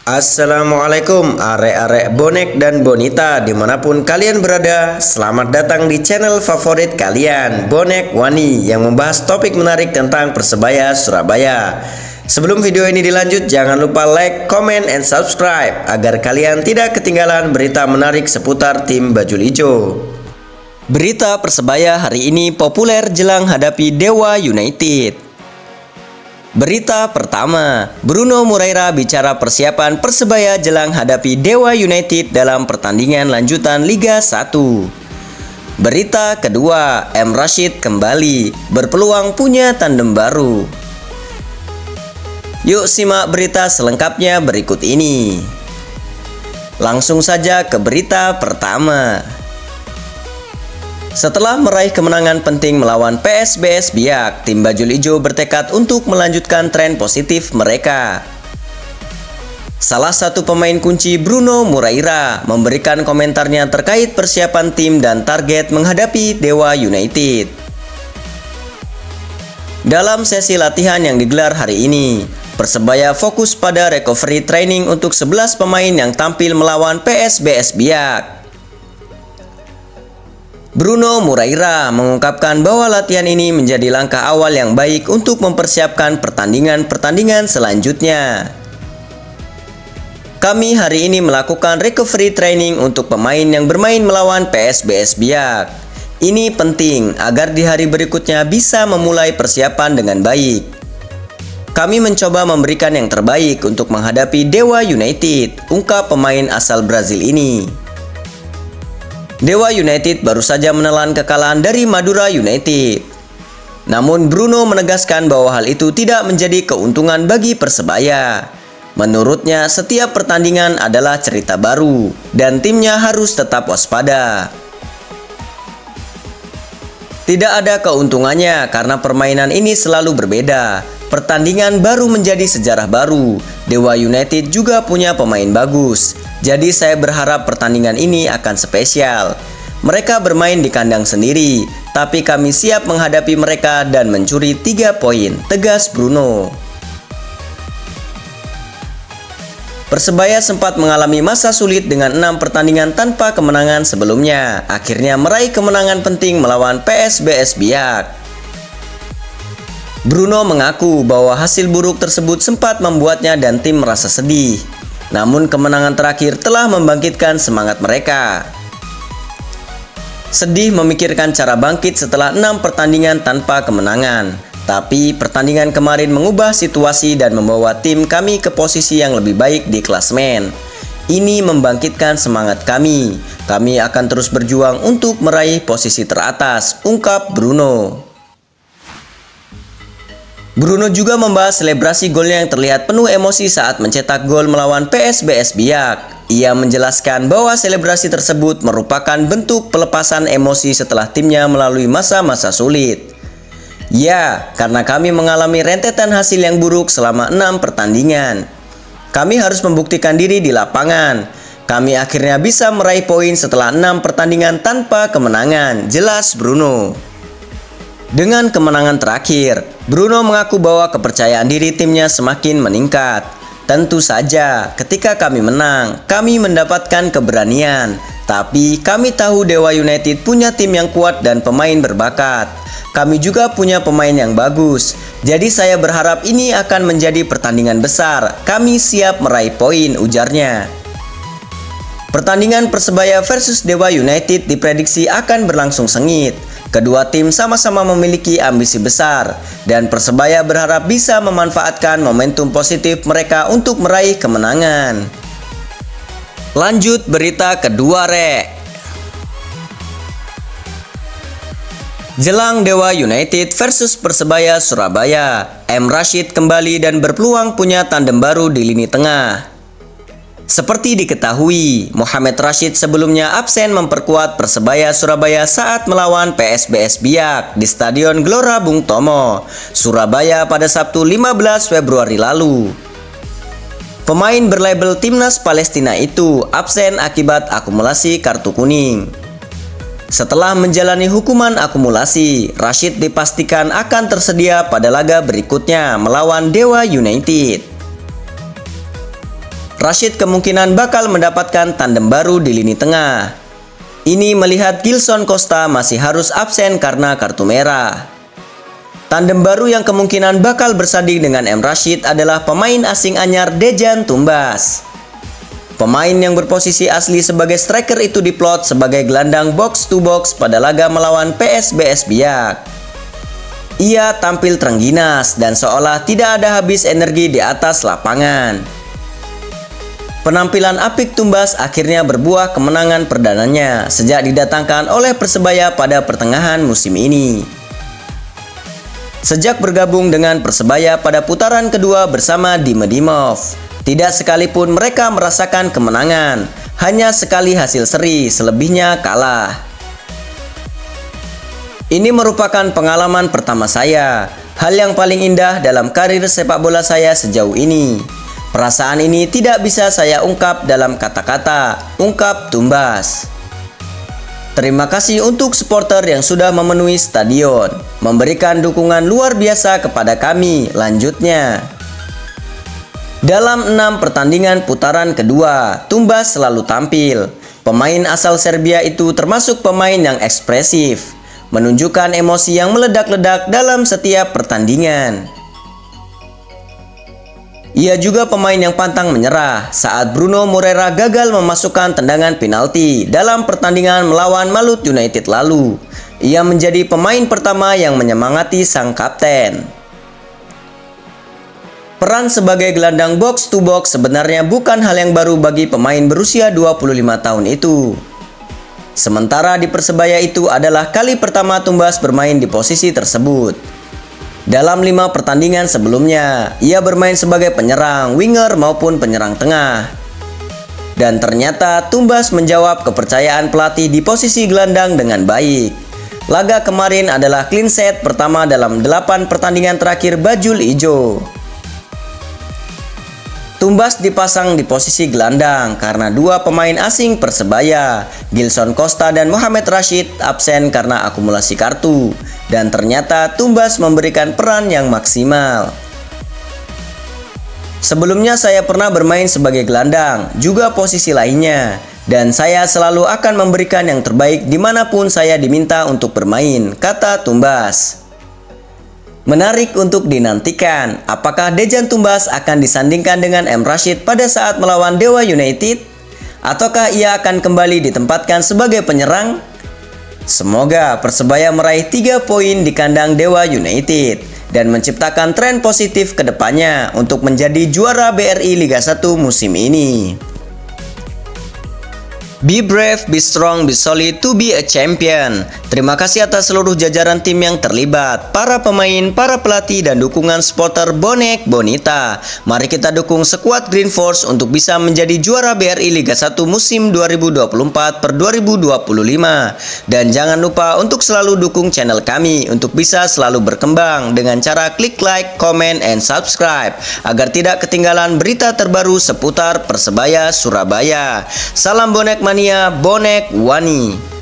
Assalamualaikum arek-arek bonek dan bonita dimanapun kalian berada. Selamat datang di channel favorit kalian, Bonek Wani, yang membahas topik menarik tentang Persebaya Surabaya. Sebelum video ini dilanjut, jangan lupa like, comment, and subscribe agar kalian tidak ketinggalan berita menarik seputar tim bajul ijo. Berita Persebaya hari ini populer jelang hadapi Dewa United. Berita pertama, Bruno Moreira bicara persiapan Persebaya jelang hadapi Dewa United dalam pertandingan lanjutan Liga 1. Berita kedua, M. Rashid kembali, berpeluang punya tandem baru. Yuk simak berita selengkapnya berikut ini. Langsung saja ke berita pertama. Setelah meraih kemenangan penting melawan PSBS Biak, tim bajul ijo bertekad untuk melanjutkan tren positif mereka. Salah satu pemain kunci, Bruno Moreira, memberikan komentarnya terkait persiapan tim dan target menghadapi Dewa United. Dalam sesi latihan yang digelar hari ini, Persebaya fokus pada recovery training untuk 11 pemain yang tampil melawan PSBS Biak. Bruno Moreira mengungkapkan bahwa latihan ini menjadi langkah awal yang baik untuk mempersiapkan pertandingan-pertandingan selanjutnya. Kami hari ini melakukan recovery training untuk pemain yang bermain melawan PSBS Biak. Ini penting agar di hari berikutnya bisa memulai persiapan dengan baik. Kami mencoba memberikan yang terbaik untuk menghadapi Dewa United, ungkap pemain asal Brazil ini. Dewa United baru saja menelan kekalahan dari Madura United. Namun Bruno menegaskan bahwa hal itu tidak menjadi keuntungan bagi Persebaya. Menurutnya, setiap pertandingan adalah cerita baru dan timnya harus tetap waspada. Tidak ada keuntungannya karena permainan ini selalu berbeda. Pertandingan baru menjadi sejarah baru. Dewa United juga punya pemain bagus. Jadi saya berharap pertandingan ini akan spesial. Mereka bermain di kandang sendiri, tapi kami siap menghadapi mereka dan mencuri 3 poin, tegas Bruno. Persebaya sempat mengalami masa sulit dengan 6 pertandingan tanpa kemenangan sebelumnya. Akhirnya meraih kemenangan penting melawan PSBS Biak. Bruno mengaku bahwa hasil buruk tersebut sempat membuatnya dan tim merasa sedih. Namun kemenangan terakhir telah membangkitkan semangat mereka. Sedih memikirkan cara bangkit setelah 6 pertandingan tanpa kemenangan. Tapi pertandingan kemarin mengubah situasi dan membawa tim kami ke posisi yang lebih baik di klasemen. Ini membangkitkan semangat kami. Kami akan terus berjuang untuk meraih posisi teratas, ungkap Bruno. Bruno juga membahas selebrasi golnya yang terlihat penuh emosi saat mencetak gol melawan PSBS Biak. Ia menjelaskan bahwa selebrasi tersebut merupakan bentuk pelepasan emosi setelah timnya melalui masa-masa sulit. Ya, karena kami mengalami rentetan hasil yang buruk selama 6 pertandingan. Kami harus membuktikan diri di lapangan. Kami akhirnya bisa meraih poin setelah 6 pertandingan tanpa kemenangan, jelas Bruno. Dengan kemenangan terakhir, Bruno mengaku bahwa kepercayaan diri timnya semakin meningkat. Tentu saja, ketika kami menang, kami mendapatkan keberanian. Tapi kami tahu Dewa United punya tim yang kuat dan pemain berbakat. Kami juga punya pemain yang bagus. Jadi saya berharap ini akan menjadi pertandingan besar. Kami siap meraih poin, ujarnya. Pertandingan Persebaya versus Dewa United diprediksi akan berlangsung sengit. Kedua tim sama-sama memiliki ambisi besar, dan Persebaya berharap bisa memanfaatkan momentum positif mereka untuk meraih kemenangan. Lanjut berita kedua, Rek. Jelang Dewa United versus Persebaya Surabaya, M. Rashid kembali dan berpeluang punya tandem baru di lini tengah. Seperti diketahui, Mohamed Rashid sebelumnya absen memperkuat Persebaya Surabaya saat melawan PSBS Biak di Stadion Gelora Bung Tomo, Surabaya pada Sabtu 15 Februari lalu. Pemain berlabel Timnas Palestina itu absen akibat akumulasi kartu kuning. Setelah menjalani hukuman akumulasi, Rashid dipastikan akan tersedia pada laga berikutnya melawan Dewa United. Rashid kemungkinan bakal mendapatkan tandem baru di lini tengah. Ini melihat Gilson Costa masih harus absen karena kartu merah. Tandem baru yang kemungkinan bakal bersanding dengan M. Rashid adalah pemain asing anyar Dejan Tumbas. Pemain yang berposisi asli sebagai striker itu diplot sebagai gelandang box to box pada laga melawan PSBS Biak. Ia tampil terengginas dan seolah tidak ada habis energi di atas lapangan. Penampilan apik Tumbas akhirnya berbuah kemenangan perdananya sejak didatangkan oleh Persebaya pada pertengahan musim ini. Sejak bergabung dengan Persebaya pada putaran kedua bersama Dimedimov, tidak sekalipun mereka merasakan kemenangan, hanya sekali hasil seri, selebihnya kalah. Ini merupakan pengalaman pertama saya, hal yang paling indah dalam karir sepak bola saya sejauh ini. Perasaan ini tidak bisa saya ungkap dalam kata-kata, ungkap Tumbas. Terima kasih untuk supporter yang sudah memenuhi stadion, memberikan dukungan luar biasa kepada kami, lanjutnya. Dalam 6 pertandingan putaran kedua, Tumbas selalu tampil. Pemain asal Serbia itu termasuk pemain yang ekspresif, menunjukkan emosi yang meledak-ledak dalam setiap pertandingan. Ia juga pemain yang pantang menyerah saat Bruno Moreira gagal memasukkan tendangan penalti dalam pertandingan melawan Malut United lalu. Ia menjadi pemain pertama yang menyemangati sang kapten. Peran sebagai gelandang box to box sebenarnya bukan hal yang baru bagi pemain berusia 25 tahun itu. Sementara di Persebaya itu adalah kali pertama Tumbas bermain di posisi tersebut. Dalam 5 pertandingan sebelumnya, ia bermain sebagai penyerang, winger maupun penyerang tengah. Dan ternyata Tumbas menjawab kepercayaan pelatih di posisi gelandang dengan baik. Laga kemarin adalah clean sheet pertama dalam 8 pertandingan terakhir Bajul Ijo. Tumbas dipasang di posisi gelandang karena 2 pemain asing Persebaya, Gilson Costa dan Mohamed Rashid, absen karena akumulasi kartu. Dan ternyata Tumbas memberikan peran yang maksimal. Sebelumnya saya pernah bermain sebagai gelandang, juga posisi lainnya. Dan saya selalu akan memberikan yang terbaik dimanapun saya diminta untuk bermain, kata Tumbas. Menarik untuk dinantikan, apakah Dejan Tumbas akan disandingkan dengan M. Rashid pada saat melawan Dewa United? Ataukah ia akan kembali ditempatkan sebagai penyerang? Semoga Persebaya meraih 3 poin di kandang Dewa United dan menciptakan tren positif ke depannya untuk menjadi juara BRI Liga 1 musim ini. Be brave, be strong, be solid to be a champion. Terima kasih atas seluruh jajaran tim yang terlibat, para pemain, para pelatih, dan dukungan supporter Bonek Bonita. Mari kita dukung skuad Green Force untuk bisa menjadi juara BRI Liga 1 musim 2024-2025. Dan jangan lupa untuk selalu dukung channel kami untuk bisa selalu berkembang dengan cara klik like, comment, and subscribe agar tidak ketinggalan berita terbaru seputar Persebaya Surabaya. Salam Bonek Mania, Bonek Wani.